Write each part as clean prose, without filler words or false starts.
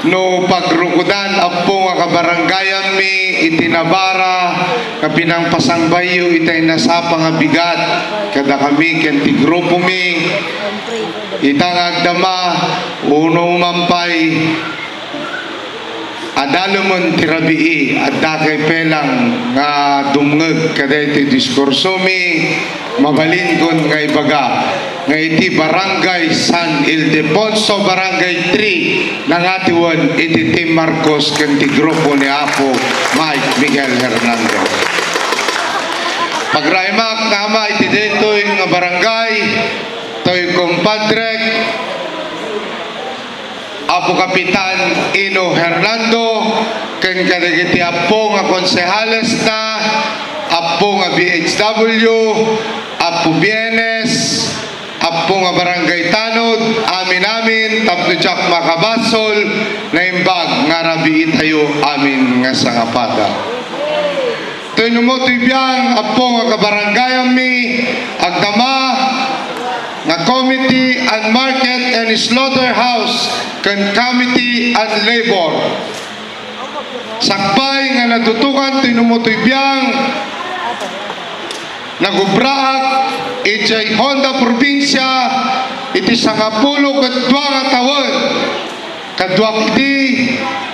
no pagrukudan apo nga kabaranggayan mi itinabara kapinang pasangbayo itay nasapa nga bigat kada kami ken ti grupo mi itang agdama uno mampay adalumon tirabii at dakay pelang nga dumngeg kada iti diskurso mi mabalin kon nga ibaga nga iti barangay San Ildefonso barangay 3 nangatiwan iti Team Marcos ken ti grupo ni Apo Mike Miguel Hernando. Pagraimak tama iti detoy nga barangay toy kompadrek Apo Kapitan Ino Hernando ken kadagiti apo nga konsehales na apo nga BHW Apo Bienes apo nga barangay Tanod amin tapno Jack Makabasol na imbag nga rabi tayo amin nga sangapada. Toy numotoy biyang apo nga kabaranggayan mi agdama nga Committee on Market and Slaughterhouse ken Committee on Labor sakbay nga natutukan toy numotoy biyang nagubraak iti Honda probinsya iti 12 nga taon kadwa iti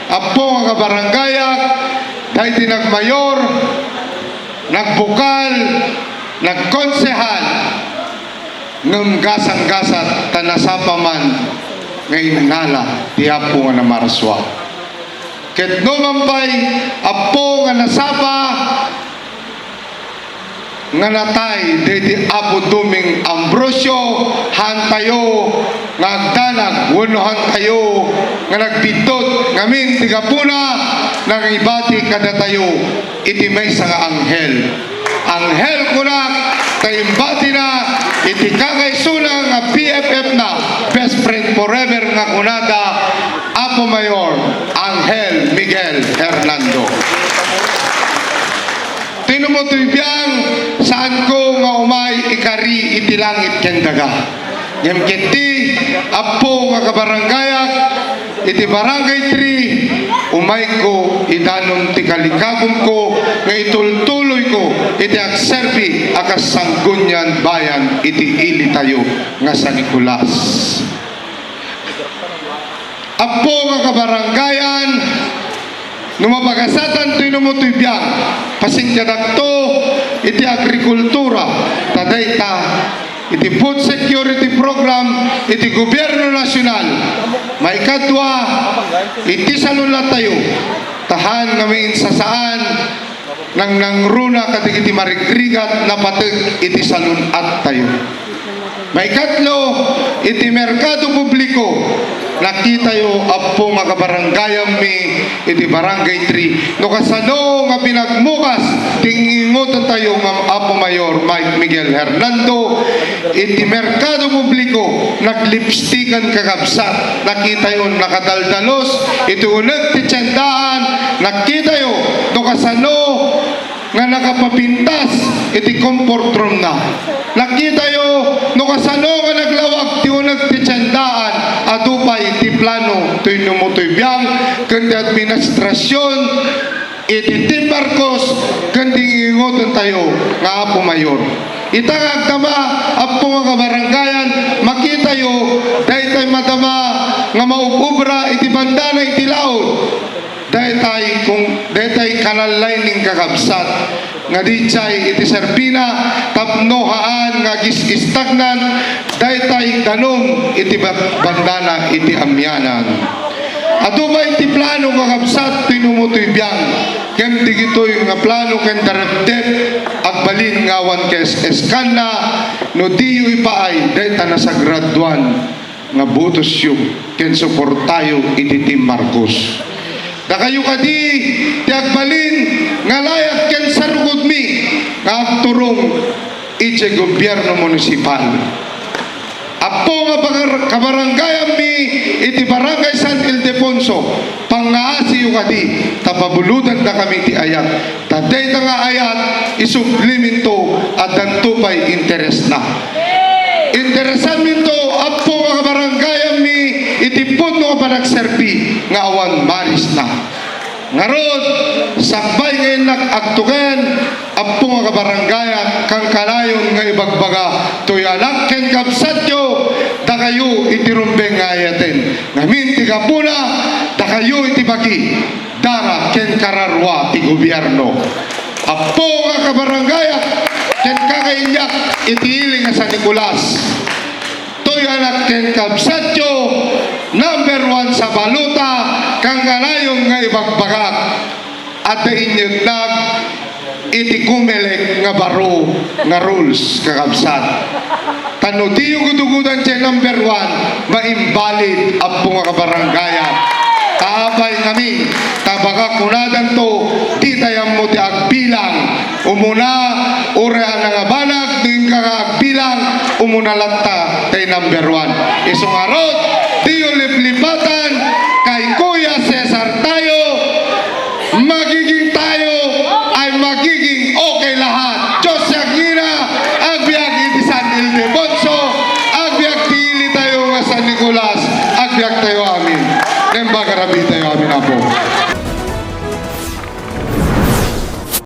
apo nga kabaranggayak dahil nagmayor nagbukal nagkonsehal ngem gasang-gasat tanasapa man ngayon nala ti apo nga namarswa ket no mampay apo nga nasapa nga natay deti Apo Duming Ambrosio hantayo nga agdanag wenno hantayo nga nagbitot ngamin ti gapuna nang ibati kadatayo iti maysa nga anghel kuna taimbati na iti kakaysuna nga BFF na best friend forever nga kunada Apo Mayor Angel Miguel Hernando. Tinumotoy biyang saan ko nga umay ikari iti langit ken daga. Ngem kiti apo nga kabaranggayak iti barangay 3 umay ko idanon ti kalikabom ko nga itultuloy ko iti agserbi akas sanggunyan bayan iti ili tayo nga San Nicolas. Apo nga kabaranggayan numapagasatan to'y numutoy biyang pasingkadak to iti agrikultura tadayta iti food security program iti gobyerno nasyonal maikadwa iti salunla tayo tahan ngamin sa saan nang nangruna katig iti marigrigat na patag iti salunat tayo maikatlo iti merkado publiko nakita yo apo nga kabaranggayan mi iti barangay 3 no kasano nga pinagmukas tingingotan tayo nga Apo Mayor Mike Miguel Hernando iti merkado publiko naglipstikan kakabsat nakita yo nakadaldalos iti uneg ti tiyandaan nakita yo no kasano nga nakapapintas iti comfort room na nakita yo no kasano nga naglawag ti uneg ti tiyandaan adupay iti plano to'y numutoy biyang kundi administrasyon iti Team Marcos kundi ingoton tayo nga Apo Mayor itang agdama apo nga kabaranggayan makita yo dahil tayo madama nga maububra iti bandana iti laod dahil tayo kanalay ning kakabsat nga di chay iti serbina tapnohaan nga gis-istagnan dahil tayo danong iti bandana iti amyanan ato ba iti plano kakabsat tinumutoy biyang kem digitoy nga plano ken darabdet agbalin nga awan kes eskan na no diyo ipaay dahil ta nasa graduan nga butos yung ken suportayo iti Team Marcos da kayo kadi ti agbalin nga layak ken sarugod mi nga agturong iti gobyerno munisipal apo nga kabaranggayan mi iti barangay San Ildefonso pangaasi yung kadi tapabulutan na kami ti ayat taday na nga ayat isubliminto at dantupay interes na interesan minto apo nga kabaranggayan mi iti puno pa nagserbi nga awan maris na. Ngarod, sakbay ngayon nag-agtugan, ampo nga kabarangaya, kang kalayon nga ibagbaga, tuyanak ken kabsatyo, da kayo itirumbeng nga ayaten. Ngamin ti kapuna, da kayo itibagi, dara ken kararwa ti gobyerno. Ampo nga kabarangaya, ken kakainyak, itiiling nga sa Nicolas. Tuyanak ken kabsatyo, number 1 sa baluta, kang kalayong nga ibagbagak. At inyot nag, iti kumelek nga baro nga rules kakabsat. Tano di yung gudugudan siya number 1, maimbalid ang mga kabaranggayan. Kaabay kami, tabaga kunadan to, di tayang mo ti agbilang. Umuna, urean nga banag, doon ka agbilang, umuna lata, tay number 1. Isungarot, di yung liplipatan, kay Kuya Cesar tayo, magiging tayo, ay magiging okay lahat. Diyos yakira, agbiag iti San Ildefonso, agbiag tili tayo nga San Nicolas, agbiag tayo amin. Nemba garabi tayo amin, Apo.